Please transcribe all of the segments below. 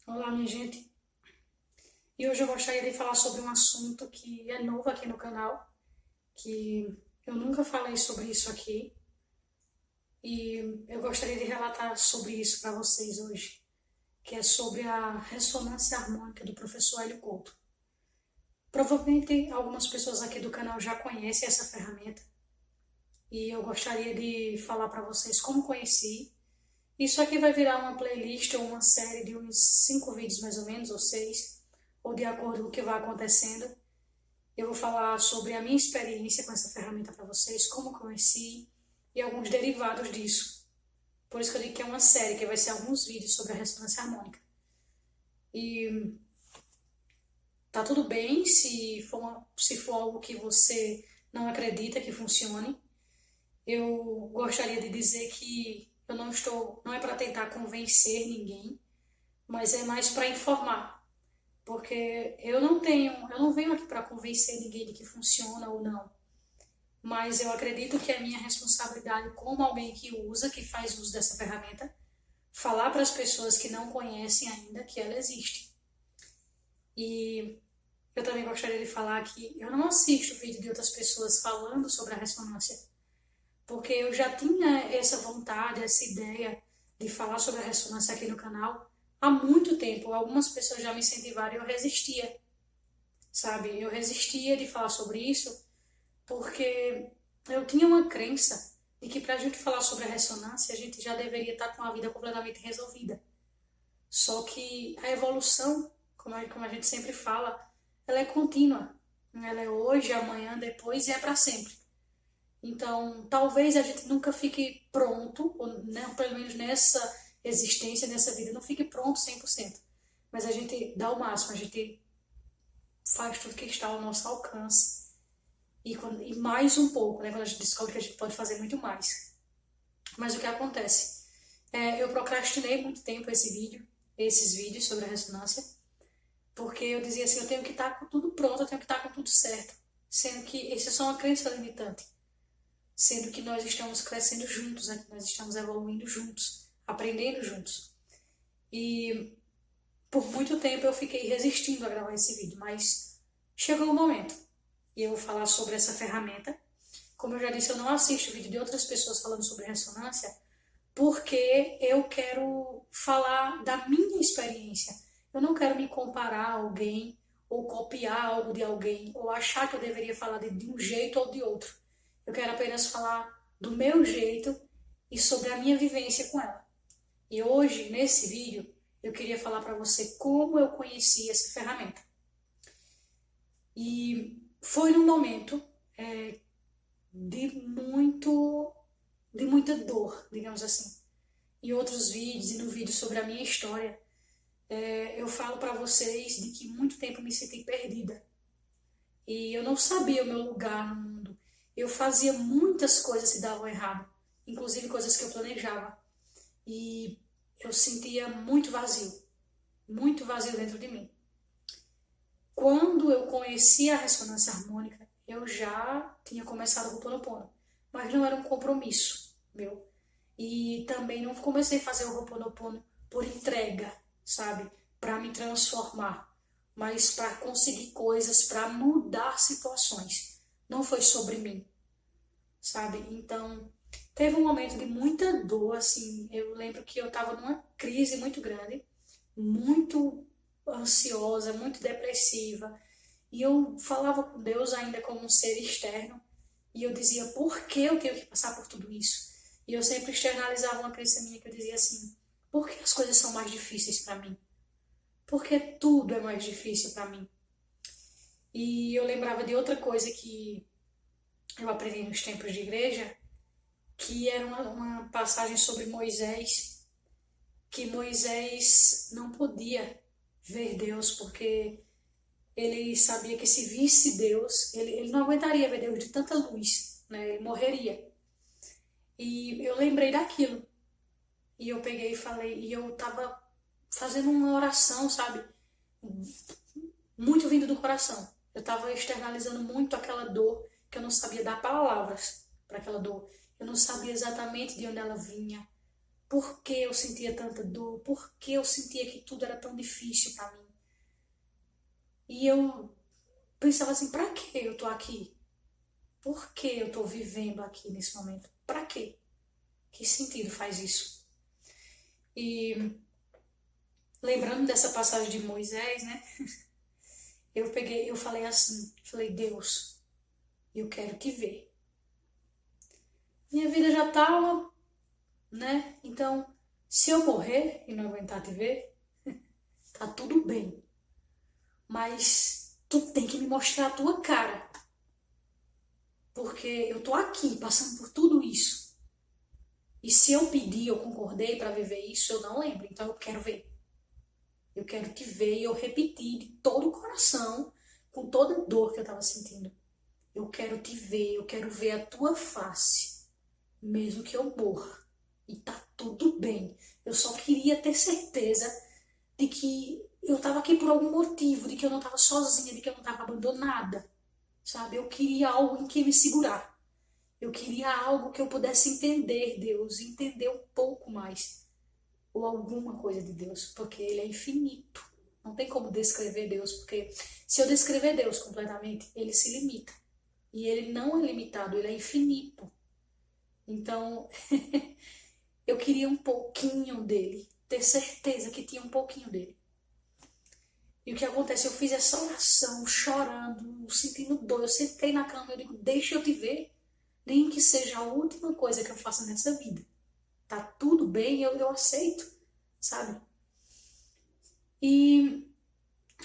Olá, minha gente. E hoje eu gostaria de falar sobre um assunto que é novo aqui no canal, que eu nunca falei sobre isso aqui, e eu gostaria de relatar sobre isso para vocês hoje, que é sobre a ressonância harmônica do professor Hélio Couto. Provavelmente algumas pessoas aqui do canal já conhecem essa ferramenta, e eu gostaria de falar para vocês como conheci. Isso aqui vai virar uma playlist ou uma série de uns 5 vídeos mais ou menos, ou 6, ou de acordo com o que vai acontecendo. Eu vou falar sobre a minha experiência com essa ferramenta para vocês, como conheci e alguns derivados disso. Por isso que eu digo que é uma série, que vai ser alguns vídeos sobre a ressonância harmônica. E tá tudo bem se for algo que você não acredita que funcione. Eu gostaria de dizer que eu não é para tentar convencer ninguém, mas é mais para informar. Porque eu não venho aqui para convencer ninguém de que funciona ou não. Mas eu acredito que é minha responsabilidade como alguém que usa, que faz uso dessa ferramenta, falar para as pessoas que não conhecem ainda que ela existe. E eu também gostaria de falar que eu não assisto vídeo de outras pessoas falando sobre a ressonância, porque eu já tinha essa vontade, essa ideia de falar sobre a ressonância aqui no canal há muito tempo. Algumas pessoas já me incentivaram e eu resistia, sabe? Eu resistia de falar sobre isso porque eu tinha uma crença de que para a gente falar sobre a ressonância, a gente já deveria estar com a vida completamente resolvida. Só que a evolução, como a gente sempre fala, ela é contínua. Ela é hoje, amanhã, depois e é para sempre. Então, talvez a gente nunca fique pronto, ou né, pelo menos nessa existência, nessa vida, não fique pronto 100%. Mas a gente dá o máximo, a gente faz tudo que está ao nosso alcance. E mais um pouco, né, quando a gente descobre que a gente pode fazer muito mais. Mas o que acontece? Eu procrastinei muito tempo esses vídeos sobre a ressonância, porque eu dizia assim, eu tenho que estar com tudo pronto, eu tenho que estar com tudo certo. Sendo que isso é só uma crença limitante. Sendo que nós estamos crescendo juntos, né? Nós estamos evoluindo juntos, aprendendo juntos. E por muito tempo eu fiquei resistindo a gravar esse vídeo, mas chegou o momento. E eu vou falar sobre essa ferramenta. Como eu já disse, eu não assisto vídeo de outras pessoas falando sobre ressonância, porque eu quero falar da minha experiência. Eu não quero me comparar a alguém, ou copiar algo de alguém, ou achar que eu deveria falar de um jeito ou de outro. Eu quero apenas falar do meu jeito e sobre a minha vivência com ela. E hoje, nesse vídeo, eu queria falar para você como eu conheci essa ferramenta. E foi num momento de muita dor, digamos assim. Em outros vídeos e no vídeo sobre a minha história, eu falo para vocês de que muito tempo me senti perdida. E eu não sabia o meu lugar no mundo. Eu fazia muitas coisas que davam errado, inclusive coisas que eu planejava. E eu sentia muito vazio dentro de mim. Quando eu conheci a ressonância harmônica, eu já tinha começado o Ho'oponopono, mas não era um compromisso meu. E também não comecei a fazer o Ho'oponopono por entrega, sabe? Para me transformar, mas para conseguir coisas, para mudar situações. Não foi sobre mim, sabe? Então, teve um momento de muita dor, assim. Eu lembro que eu estava numa crise muito grande, muito ansiosa, muito depressiva. E eu falava com Deus ainda como um ser externo. E eu dizia, por que eu tenho que passar por tudo isso? E eu sempre externalizava uma crença minha que eu dizia assim, por que as coisas são mais difíceis para mim? Por que tudo é mais difícil para mim? E eu lembrava de outra coisa que eu aprendi nos tempos de igreja, que era uma passagem sobre Moisés, que Moisés não podia ver Deus, porque ele sabia que se visse Deus, ele não aguentaria ver Deus de tanta luz, né? Ele morreria. E eu lembrei daquilo. E eu peguei e falei, e eu tava fazendo uma oração, sabe? Muito vindo do coração. Eu tava externalizando muito aquela dor, que eu não sabia dar palavras para aquela dor. Eu não sabia exatamente de onde ela vinha, Por que eu sentia tanta dor? Por que eu sentia que tudo era tão difícil para mim? E eu pensava assim, para que eu tô aqui? Por que eu tô vivendo aqui nesse momento? Para quê? Que sentido faz isso? E lembrando dessa passagem de Moisés, né? Eu falei assim, falei, Deus, eu quero te ver. Minha vida já tava, né? Então, se eu morrer e não aguentar te ver, tá tudo bem. Mas tu tem que me mostrar a tua cara. Porque eu tô aqui passando por tudo isso. E se eu pedi, eu concordei para viver isso, eu não lembro. Então eu quero ver. Eu quero te ver e eu repeti de todo o coração, com toda a dor que eu estava sentindo. Eu quero te ver, eu quero ver a tua face, mesmo que eu morra. E tá tudo bem. Eu só queria ter certeza de que eu estava aqui por algum motivo, de que eu não estava sozinha, de que eu não estava abandonada, sabe? Eu queria algo em que me segurar. Eu queria algo que eu pudesse entender Deus, entender um pouco mais, ou alguma coisa de Deus, porque Ele é infinito. Não tem como descrever Deus, porque se eu descrever Deus completamente, Ele se limita. E Ele não é limitado, Ele é infinito. Então, eu queria um pouquinho dele, ter certeza que tinha um pouquinho dele. E o que acontece? Eu fiz essa oração, chorando, sentindo dor. Eu sentei na cama e eu digo, deixa eu te ver, nem que seja a última coisa que eu faça nessa vida. Tá tudo bem, eu aceito, sabe? E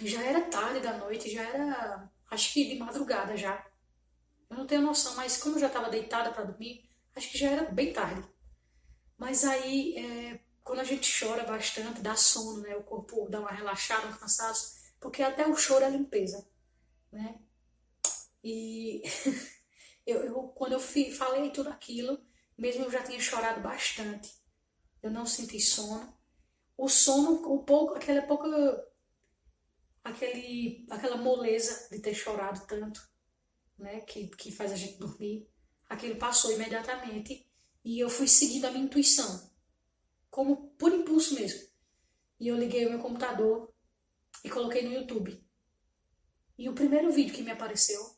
já era tarde da noite, já era, acho que de madrugada já. Eu não tenho noção, mas como eu já estava deitada para dormir, acho que já era bem tarde. Mas aí, quando a gente chora bastante, dá sono, né? O corpo dá uma relaxada, um cansaço, porque até o choro é limpeza, né? E quando eu falei tudo aquilo, mesmo eu já tinha chorado bastante, eu não senti sono. O sono, aquela moleza de ter chorado tanto, né? Que faz a gente dormir, aquilo passou imediatamente e eu fui seguindo a minha intuição, como por impulso mesmo. E eu liguei o meu computador e coloquei no YouTube. E o primeiro vídeo que me apareceu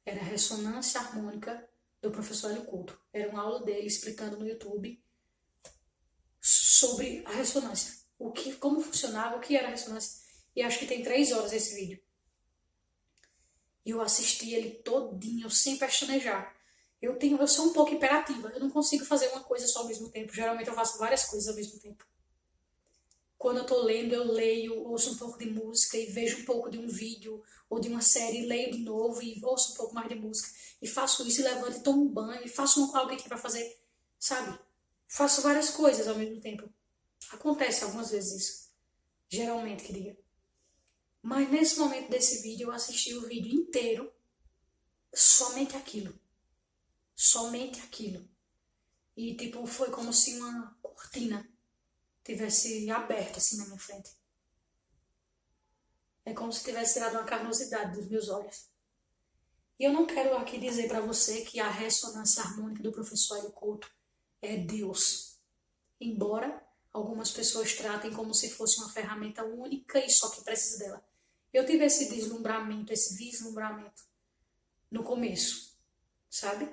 era a ressonância harmônica do professor Hélio Couto. Era uma aula dele explicando no YouTube sobre a ressonância. Como funcionava, o que era a ressonância. E acho que tem 3 horas esse vídeo. E eu assisti ele todinho, sem pestanejar. Eu sou um pouco imperativa. Eu não consigo fazer uma coisa só ao mesmo tempo. Geralmente eu faço várias coisas ao mesmo tempo. Quando eu tô lendo, eu leio, ouço um pouco de música e vejo um pouco de um vídeo ou de uma série, leio de novo e ouço um pouco mais de música. E faço isso e levanto e tomo um banho e faço uma com alguém aqui pra fazer, sabe? Faço várias coisas ao mesmo tempo. Acontece algumas vezes isso. Geralmente, que diga. Mas nesse momento desse vídeo, eu assisti o vídeo inteiro, somente aquilo. Somente aquilo. E tipo, foi como se uma cortina tivesse aberta assim na minha frente. É como se tivesse tirado uma carnosidade dos meus olhos. E eu não quero aqui dizer para você que a ressonância harmônica do professor Hélio Couto é Deus. Embora algumas pessoas tratem como se fosse uma ferramenta única e só que precisa dela. Eu tive esse vislumbramento no começo, sabe?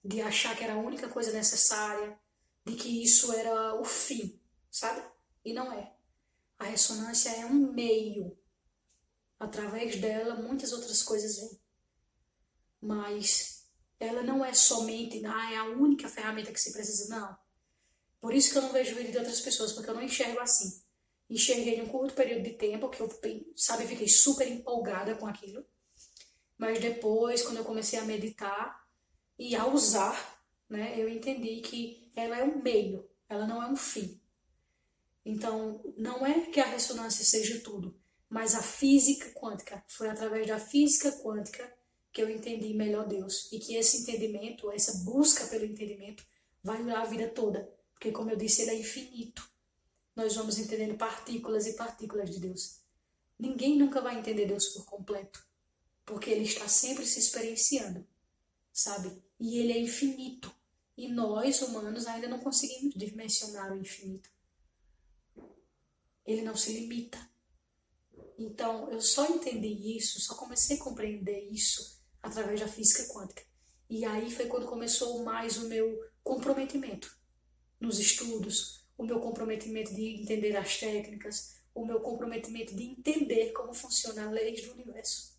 De achar que era a única coisa necessária, de que isso era o fim, sabe? E não é. A ressonância é um meio. Através dela, muitas outras coisas vêm. Mas ela não é somente, é a única ferramenta que se precisa, não. Por isso que eu não vejo o vídeo de outras pessoas, porque eu não enxergo assim. Enxerguei em um curto período de tempo, que eu, sabe, fiquei super empolgada com aquilo. Mas depois, quando eu comecei a meditar e a usar, né, eu entendi que ela é um meio, ela não é um fim. Então, não é que a ressonância seja tudo, mas a física quântica. Foi através da física quântica que eu entendi melhor Deus. E que esse entendimento, essa busca pelo entendimento, vai durar a vida toda. Porque, como eu disse, ele é infinito. Nós vamos entendendo partículas e partículas de Deus. Ninguém nunca vai entender Deus por completo. Porque ele está sempre se experienciando, sabe? E ele é infinito. E nós, humanos, ainda não conseguimos dimensionar o infinito. Ele não se limita. Então, eu só entendi isso, só comecei a compreender isso através da física quântica. E aí foi quando começou mais o meu comprometimento nos estudos, o meu comprometimento de entender as técnicas, o meu comprometimento de entender como funcionam as leis do universo.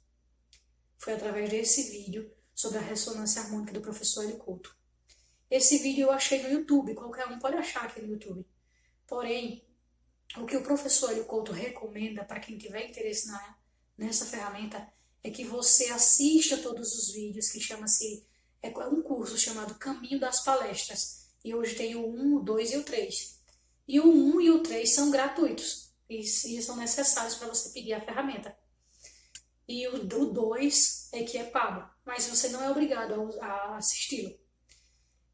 Foi através desse vídeo sobre a ressonância harmônica do professor Hélio Couto. Esse vídeo eu achei no YouTube, qualquer um pode achar aqui no YouTube. Porém, o que o professor Hélio Couto recomenda para quem tiver interesse nessa ferramenta é que você assista todos os vídeos, que chama-se, é um curso chamado Caminho das Palestras. E hoje tem o 1, o 2 e o 3. E o 1 e o 3 são gratuitos e são necessários para você pedir a ferramenta. E o 2 é que é pago, mas você não é obrigado a assisti-lo.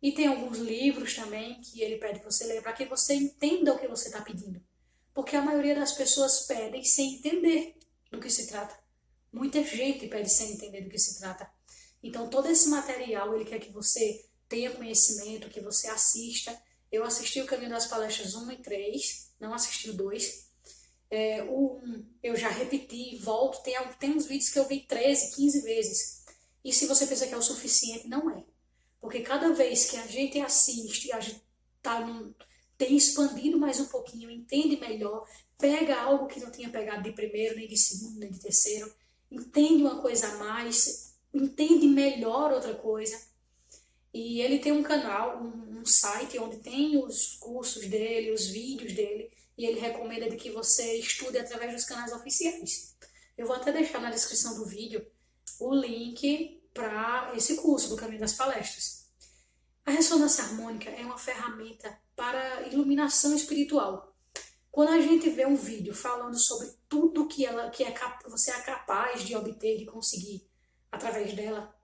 E tem alguns livros também que ele pede que você leia para que você entenda o que você está pedindo. Porque a maioria das pessoas pedem sem entender do que se trata. Muita gente pede sem entender do que se trata. Então todo esse material ele quer que você tenha conhecimento, que você assista. Eu assisti o Caminho das Palestras 1 e 3, não assisti o 2. O 1 eu já repeti, volto, tem uns vídeos que eu vi 13, 15 vezes. E se você pensa que é o suficiente, não é. Porque cada vez que a gente assiste, a gente tem expandido mais um pouquinho, entende melhor, pega algo que não tinha pegado de primeiro, nem de segundo, nem de terceiro, entende uma coisa a mais, entende melhor outra coisa. E ele tem um canal, um site onde tem os cursos dele, os vídeos dele, e ele recomenda de que você estude através dos canais oficiais. Eu vou até deixar na descrição do vídeo o link para esse curso do Caminho das Palestras. A ressonância harmônica é uma ferramenta para iluminação espiritual. Quando a gente vê um vídeo falando sobre tudo que você é capaz de obter, de conseguir através dela,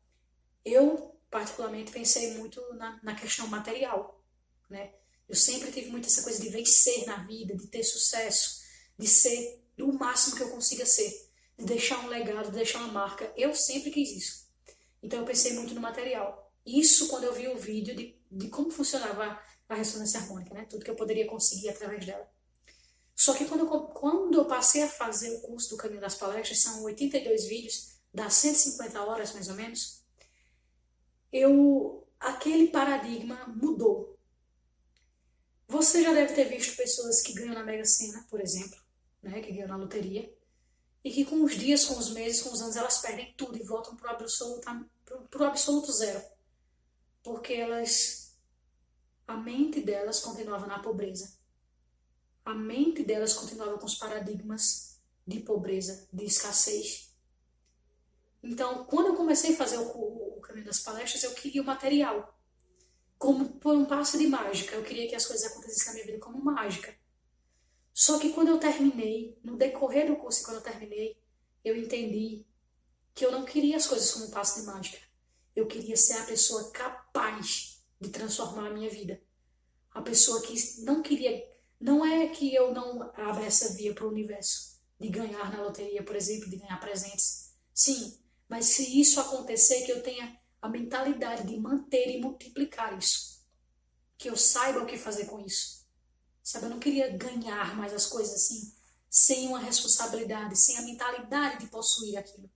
eu particularmente pensei muito na questão material, né? Eu sempre tive muito essa coisa de vencer na vida, de ter sucesso, de ser o máximo que eu consiga ser, de deixar um legado, de deixar uma marca. Eu sempre quis isso. Então eu pensei muito no material. Isso quando eu vi o vídeo de como funcionava a ressonância harmônica, né? Tudo que eu poderia conseguir através dela. Só que quando eu passei a fazer o curso do Caminho das Palestras, são 82 vídeos, dá 150 horas mais ou menos, aquele paradigma mudou. Você já deve ter visto pessoas que ganham na Mega Sena, por exemplo, né? Que ganham na loteria, e que com os dias, com os meses, com os anos, elas perdem tudo e voltam para o absoluto zero. Porque a mente delas continuava na pobreza. A mente delas continuava com os paradigmas de pobreza, de escassez. Então, quando eu comecei a fazer o Caminho das Palestras, eu queria o material. Como por um passo de mágica. Eu queria que as coisas acontecessem na minha vida como mágica. Só que quando eu terminei, no decorrer do curso, quando eu terminei, eu entendi que eu não queria as coisas como um passo de mágica. Eu queria ser a pessoa capaz de transformar a minha vida. A pessoa que não queria... Não é que eu não abra essa via para o universo, de ganhar na loteria, por exemplo, de ganhar presentes. Sim, mas se isso acontecer, que eu tenha a mentalidade de manter e multiplicar isso. Que eu saiba o que fazer com isso. Sabe, eu não queria ganhar mais as coisas assim, sem uma responsabilidade, sem a mentalidade de possuir aquilo.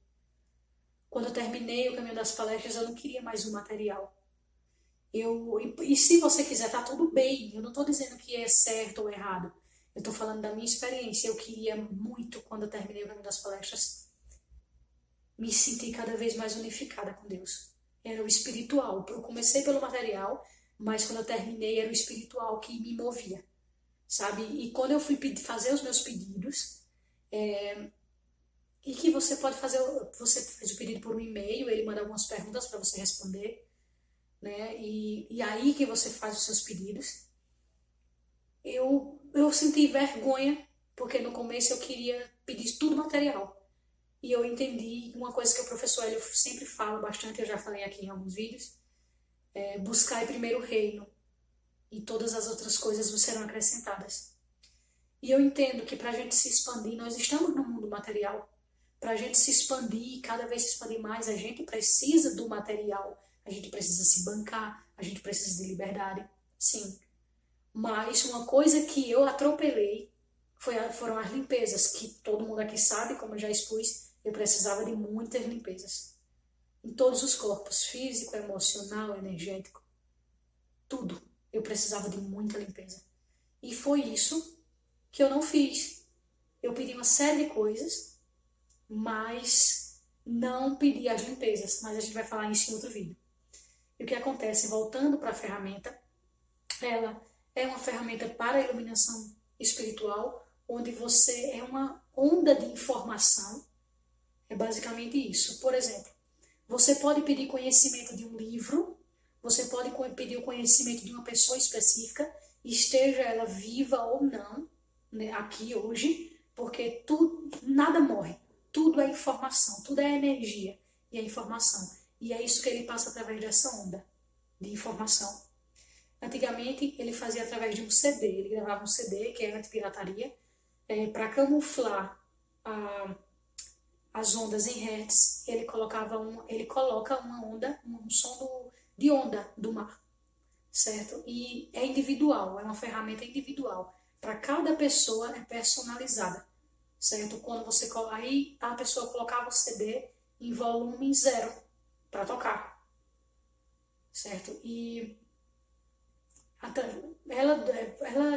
Quando eu terminei o Caminho das Palestras, eu não queria mais o material. E se você quiser, tá tudo bem. Eu não estou dizendo que é certo ou errado. Eu estou falando da minha experiência. Eu queria muito, quando eu terminei o Caminho das Palestras, me sentir cada vez mais unificada com Deus. Era o espiritual. Eu comecei pelo material, mas quando eu terminei, era o espiritual que me movia. Sabe? E quando eu fui fazer os meus pedidos, e que você pode fazer, você faz o pedido por um e-mail, ele manda algumas perguntas para você responder, né? E aí que você faz os seus pedidos. Eu senti vergonha, porque no começo eu queria pedir tudo material. E eu entendi uma coisa que o professor Hélio sempre fala bastante, eu já falei aqui em alguns vídeos, buscar primeiro o reino, e todas as outras coisas serão acrescentadas. E eu entendo que para a gente se expandir, nós estamos no mundo material. Para a gente se expandir, cada vez se expandir mais, a gente precisa do material, a gente precisa se bancar, a gente precisa de liberdade, sim. Mas uma coisa que eu atropelei foram as limpezas, que todo mundo aqui sabe, como eu já expus, eu precisava de muitas limpezas. Em todos os corpos, físico, emocional, energético, tudo. Eu precisava de muita limpeza. E foi isso que eu não fiz. Eu pedi uma série de coisas, mas não pedi as limpezas. Mas a gente vai falar isso em outro vídeo. E o que acontece, voltando para a ferramenta, ela é uma ferramenta para a iluminação espiritual, onde você é uma onda de informação. É basicamente isso. Por exemplo, você pode pedir conhecimento de um livro, você pode pedir o conhecimento de uma pessoa específica, esteja ela viva ou não, né, aqui hoje, porque nada morre, tudo é informação, tudo é energia e é informação. E é isso que ele passa através dessa onda de informação. Antigamente, ele fazia através de um CD, ele gravava um CD, que é anti-pirataria, para camuflar as ondas em hertz, ele coloca uma onda, um som de onda do mar, certo? E é individual, é uma ferramenta individual. Para cada pessoa é personalizada, certo? Quando você aí a pessoa colocava o CD em volume 0 para tocar, certo? E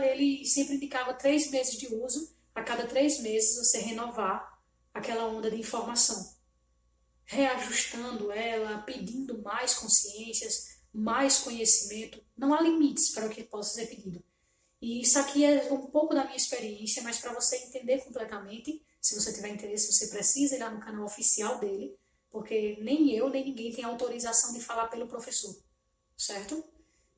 ele sempre indicava 3 meses de uso. A cada 3 meses você renovar aquela onda de informação, reajustando ela, pedindo mais consciências, mais conhecimento. Não há limites para o que possa ser pedido. E isso aqui é um pouco da minha experiência, mas para você entender completamente, se você tiver interesse, você precisa ir lá no canal oficial dele, porque nem eu, nem ninguém tem autorização de falar pelo professor, certo?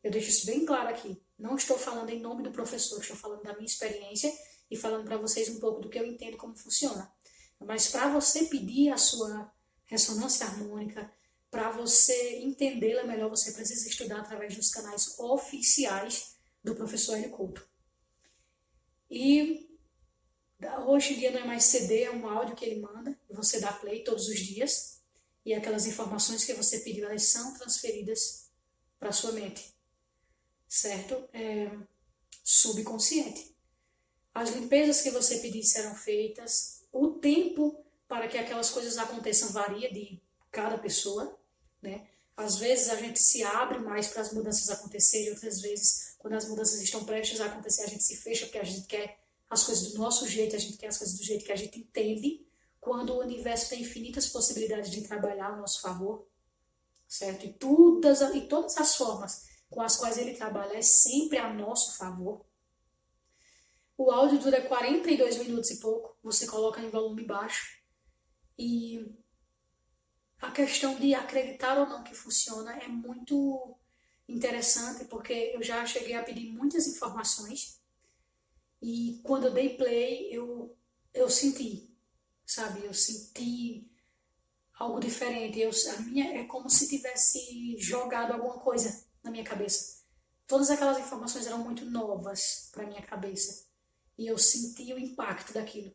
Eu deixo isso bem claro aqui. Não estou falando em nome do professor, estou falando da minha experiência e falando para vocês um pouco do que eu entendo como funciona. Mas para você pedir a sua ressonância harmônica, para você entendê-la melhor, você precisa estudar através dos canais oficiais do professor Hélio Couto. E hoje em dia não é mais CD, é um áudio que ele manda, e você dá play todos os dias, e aquelas informações que você pediu, elas são transferidas para a sua mente, certo? Subconsciente. As limpezas que você pedir serão feitas, o tempo para que aquelas coisas aconteçam varia de cada pessoa, né? Às vezes a gente se abre mais para as mudanças acontecerem, outras vezes, quando as mudanças estão prestes a acontecer, a gente se fecha porque a gente quer as coisas do nosso jeito, a gente quer as coisas do jeito que a gente entende, quando o universo tem infinitas possibilidades de trabalhar a nosso favor, certo? E todas as formas com as quais ele trabalha é sempre a nosso favor. O áudio dura 42 minutos e pouco, você coloca em volume baixo. E a questão de acreditar ou não que funciona é muito interessante, porque eu já cheguei a pedir muitas informações e quando eu dei play, eu senti, sabe? Eu senti algo diferente. É como se tivesse jogado alguma coisa na minha cabeça. Todas aquelas informações eram muito novas para minha cabeça. E eu senti o impacto daquilo.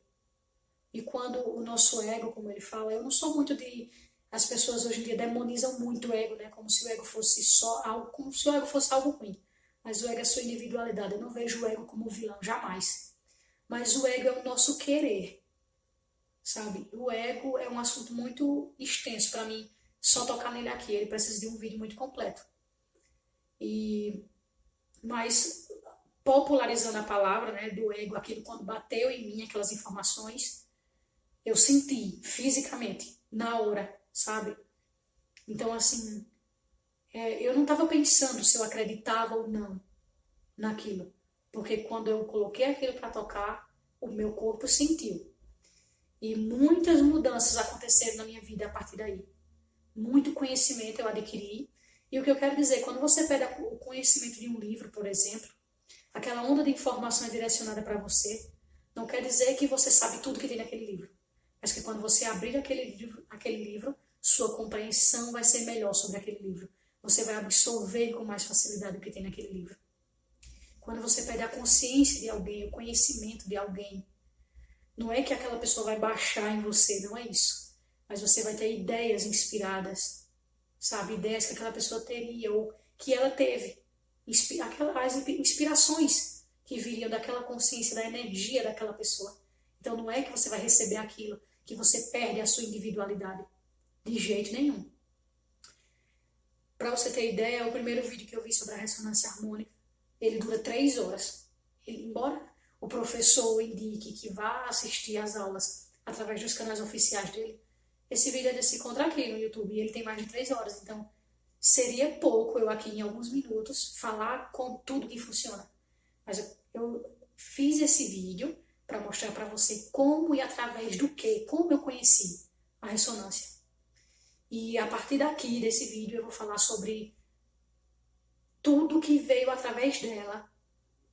E quando o nosso ego, como ele fala, eu não sou muito de... As pessoas hoje em dia demonizam muito o ego, né? Como se o ego fosse só algo, como se o ego fosse algo ruim. Mas o ego é a sua individualidade. Eu não vejo o ego como vilão, jamais. Mas o ego é o nosso querer, sabe? O ego é um assunto muito extenso para mim. Só tocar nele aqui, ele precisa de um vídeo muito completo. Mas popularizando a palavra, né, do ego, aquilo quando bateu em mim, aquelas informações, eu senti fisicamente, na hora, sabe? Então, assim, eu não estava pensando se eu acreditava ou não naquilo, porque quando eu coloquei aquilo para tocar, o meu corpo sentiu. E muitas mudanças aconteceram na minha vida a partir daí. Muito conhecimento eu adquiri. E o que eu quero dizer, quando você pega o conhecimento de um livro, por exemplo, aquela onda de informação é direcionada para você, não quer dizer que você sabe tudo que tem naquele livro, mas que quando você abrir aquele livro, sua compreensão vai ser melhor sobre aquele livro. Você vai absorver com mais facilidade o que tem naquele livro. Quando você pede a consciência de alguém, o conhecimento de alguém, não é que aquela pessoa vai baixar em você, não é isso. Mas você vai ter ideias inspiradas, sabe? Ideias que aquela pessoa teria ou que ela teve. As inspirações que viriam daquela consciência, da energia daquela pessoa. Então não é que você vai receber aquilo, que você perde a sua individualidade. De jeito nenhum. Para você ter ideia, o primeiro vídeo que eu vi sobre a ressonância harmônica, ele dura 3 horas. Embora o professor indique que vá assistir às aulas através dos canais oficiais dele, esse vídeo é de se encontrar aqui no YouTube e ele tem mais de 3 horas. Então, seria pouco eu aqui em alguns minutos falar com tudo que funciona. Mas eu fiz esse vídeo para mostrar para você como e através do que, como eu conheci a ressonância. E a partir daqui, desse vídeo, eu vou falar sobre tudo que veio através dela,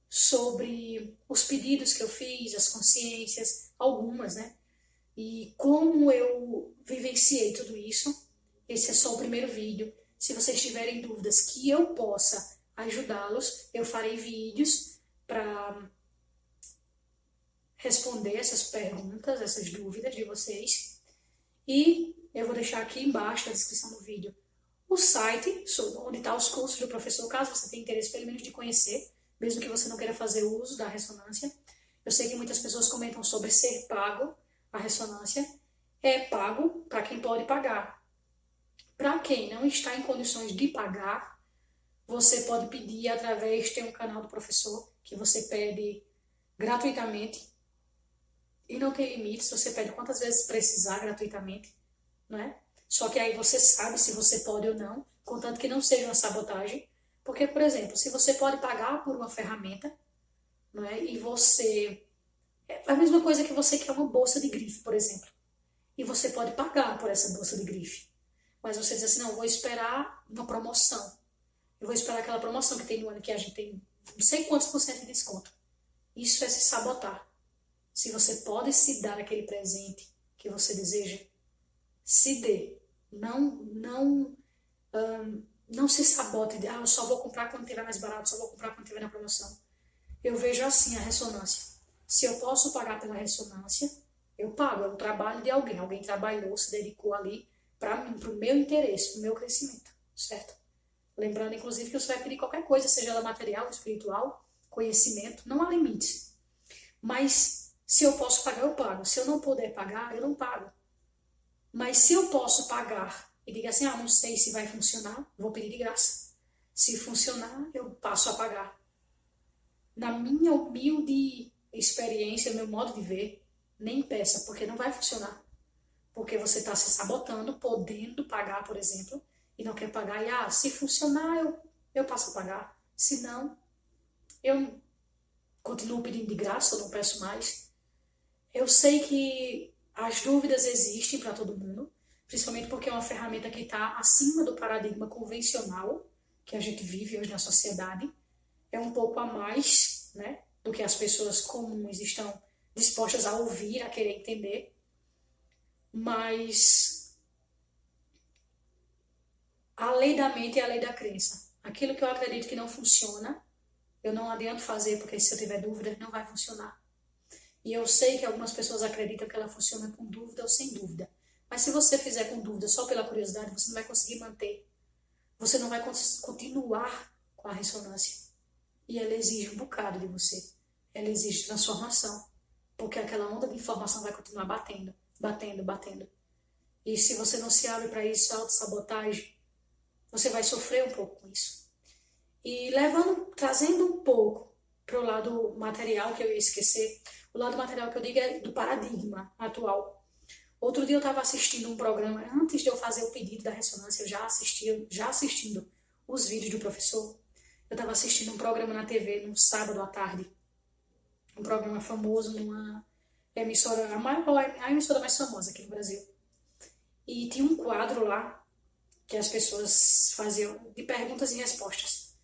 sobre os pedidos que eu fiz, as consciências, algumas, né? E como eu vivenciei tudo isso. Esse é só o primeiro vídeo. Se vocês tiverem dúvidas que eu possa ajudá-los, eu farei vídeos para responder essas perguntas, essas dúvidas de vocês. E eu vou deixar aqui embaixo na descrição do vídeo o site onde estão os cursos do professor, caso você tenha interesse pelo menos de conhecer, mesmo que você não queira fazer uso da ressonância. Eu sei que muitas pessoas comentam sobre ser pago a ressonância. É pago para quem pode pagar. Para quem não está em condições de pagar, você pode pedir através, tem um canal do professor que você pede gratuitamente e não tem limites, você pede quantas vezes precisar gratuitamente, não é? Só que aí você sabe se você pode ou não, contanto que não seja uma sabotagem. Porque, por exemplo, se você pode pagar por uma ferramenta, não é? E você... É a mesma coisa que você quer uma bolsa de grife, por exemplo. E você pode pagar por essa bolsa de grife. Mas você diz assim, não, eu vou esperar uma promoção. Eu vou esperar aquela promoção que tem no ano que a gente tem não sei quantos por cento de desconto. Isso é se sabotar. Se você pode se dar aquele presente que você deseja, se dê. Não se sabote de, eu só vou comprar quando tiver mais barato, só vou comprar quando tiver na promoção. Eu vejo assim a ressonância. Se eu posso pagar pela ressonância, eu pago. É um trabalho de alguém. Alguém trabalhou, se dedicou ali para mim, para o meu interesse, para o meu crescimento, certo? Lembrando, inclusive, que você vai pedir qualquer coisa, seja ela material, espiritual, conhecimento, não há limites. Mas se eu posso pagar, eu pago. Se eu não puder pagar, eu não pago. Mas se eu posso pagar e diga assim, não sei se vai funcionar, vou pedir de graça. Se funcionar, eu passo a pagar. Na minha humilde experiência, meu modo de ver, nem peça, porque não vai funcionar. Porque você está se sabotando, podendo pagar, por exemplo, e não quer pagar. E, se funcionar, eu passo a pagar. Se não, eu continuo pedindo de graça, eu não peço mais. Eu sei que as dúvidas existem para todo mundo, principalmente porque é uma ferramenta que está acima do paradigma convencional que a gente vive hoje na sociedade. É um pouco a mais, né, do que as pessoas comuns estão dispostas a ouvir, a querer entender. Mas a lei da mente é a lei da crença. Aquilo que eu acredito que não funciona, eu não adianto fazer, porque se eu tiver dúvida, não vai funcionar. E eu sei que algumas pessoas acreditam que ela funciona com dúvida ou sem dúvida. Mas se você fizer com dúvida só pela curiosidade, você não vai conseguir manter. Você não vai continuar com a ressonância. E ela exige um bocado de você. Ela exige transformação. Porque aquela onda de informação vai continuar batendo, batendo, batendo. E se você não se abre para isso, autossabotagem, você vai sofrer um pouco com isso. E trazendo um pouco para o lado material, que eu ia esquecer, o lado material que eu digo é do paradigma atual. Outro dia eu estava assistindo um programa, antes de eu fazer o pedido da ressonância, eu já assistindo os vídeos do professor, eu estava assistindo um programa na TV, num sábado à tarde, um programa famoso numa emissora, a emissora mais famosa aqui no Brasil. E tinha um quadro lá, que as pessoas faziam de perguntas e respostas.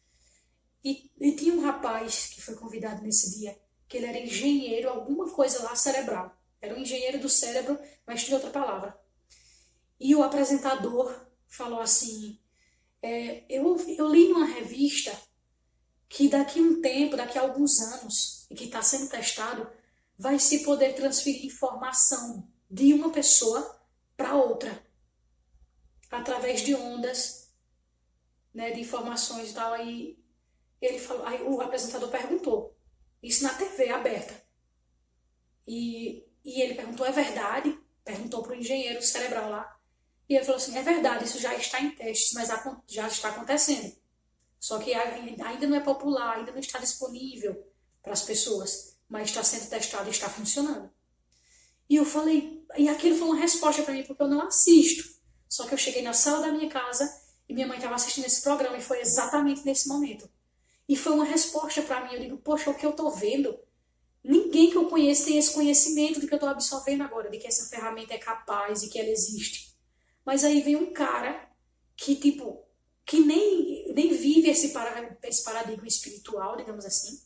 E tinha um rapaz que foi convidado nesse dia, que ele era engenheiro, alguma coisa lá cerebral. Era um engenheiro do cérebro, mas tinha outra palavra. E o apresentador falou assim, eu li numa revista que daqui a um tempo, daqui a alguns anos, e que está sendo testado, vai se poder transferir informação de uma pessoa para outra. através de ondas, né, de informações e tal. Aí ele falou, aí o apresentador perguntou, isso na TV aberta. E ele perguntou, é verdade? Perguntou para o engenheiro cerebral lá. E ele falou assim, é verdade, isso já está em testes, mas já está acontecendo. Só que ainda não é popular, ainda não está disponível para as pessoas, mas está sendo testado e está funcionando. E eu falei, e aquilo foi uma resposta para mim, porque eu não assisto. Só que eu cheguei na sala da minha casa e minha mãe estava assistindo esse programa e foi exatamente nesse momento. E foi uma resposta para mim. Eu digo, poxa, o que eu estou vendo? Ninguém que eu conheço tem esse conhecimento de que eu estou absorvendo agora, de que essa ferramenta é capaz e que ela existe. Mas aí vem um cara que, tipo, que nem vive esse paradigma espiritual, digamos assim,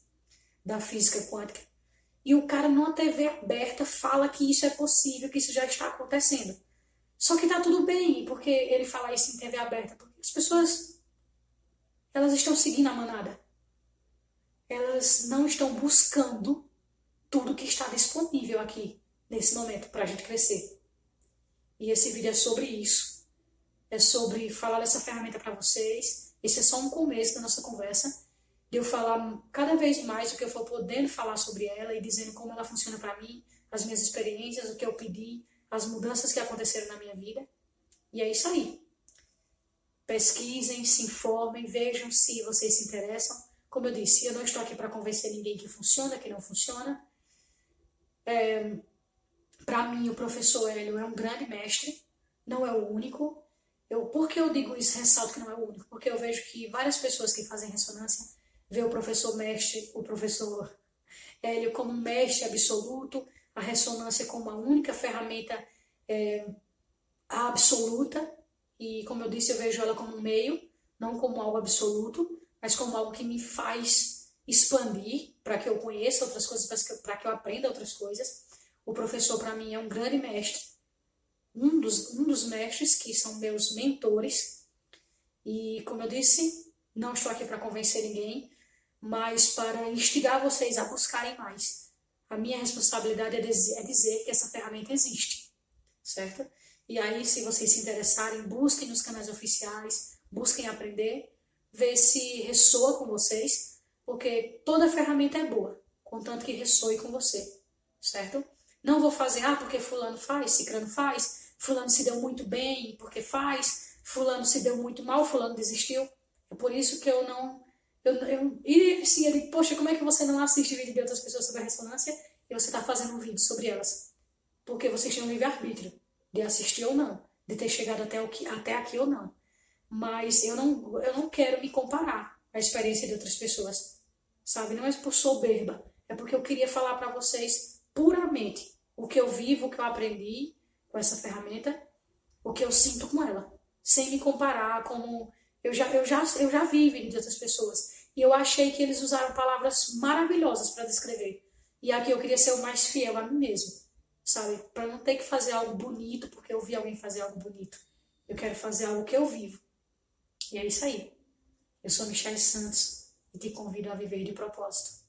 da física quântica. E o cara numa TV aberta fala que isso é possível, que isso já está acontecendo. Só que tá tudo bem, porque ele fala isso em TV aberta, porque as pessoas, elas estão seguindo a manada. Elas não estão buscando tudo que está disponível aqui, nesse momento, para a gente crescer. E esse vídeo é sobre isso. É sobre falar dessa ferramenta para vocês. Esse é só um começo da nossa conversa. De eu falar cada vez mais o que eu for podendo falar sobre ela e dizendo como ela funciona para mim, as minhas experiências, o que eu pedi, as mudanças que aconteceram na minha vida. E é isso aí. Pesquisem, se informem, vejam se vocês se interessam. Como eu disse, eu não estou aqui para convencer ninguém que funciona, que não funciona. Para mim, o professor Hélio é um grande mestre, não é o único. Por que eu digo isso, ressalto que não é o único? Porque eu vejo que várias pessoas que fazem ressonância vê o professor mestre, o professor Hélio como um mestre absoluto, a ressonância como a única ferramenta absoluta, e como eu disse, eu vejo ela como um meio, não como algo absoluto, mas como algo que me faz expandir para que eu conheça outras coisas, para que eu aprenda outras coisas. O professor, para mim, é um grande mestre, um dos mestres que são meus mentores. E, como eu disse, não estou aqui para convencer ninguém, mas para instigar vocês a buscarem mais. A minha responsabilidade é dizer que essa ferramenta existe, certo? E aí, se vocês se interessarem, busquem nos canais oficiais, busquem aprender, ver se ressoa com vocês, porque toda ferramenta é boa, contanto que ressoe com você, certo? Não vou fazer, porque fulano faz, cicrano faz, fulano se deu muito bem porque faz, fulano se deu muito mal, fulano desistiu. É por isso que eu não... E sim, eu digo, poxa, como é que você não assiste vídeo de outras pessoas sobre a ressonância e você está fazendo um vídeo sobre elas? Porque vocês têm um livre-arbítrio de assistir ou não, de ter chegado até aqui ou não. Mas eu não quero me comparar à experiência de outras pessoas, sabe? Não é por soberba, é porque eu queria falar para vocês puramente o que eu vivo, o que eu aprendi com essa ferramenta, o que eu sinto com ela, sem me comparar como... Eu já vi vídeo de outras pessoas e eu achei que eles usaram palavras maravilhosas para descrever. E aqui eu queria ser o mais fiel a mim mesmo, sabe? Para não ter que fazer algo bonito porque eu vi alguém fazer algo bonito. Eu quero fazer algo que eu vivo. E é isso aí. Eu sou Michele Santos e te convido a viver de propósito.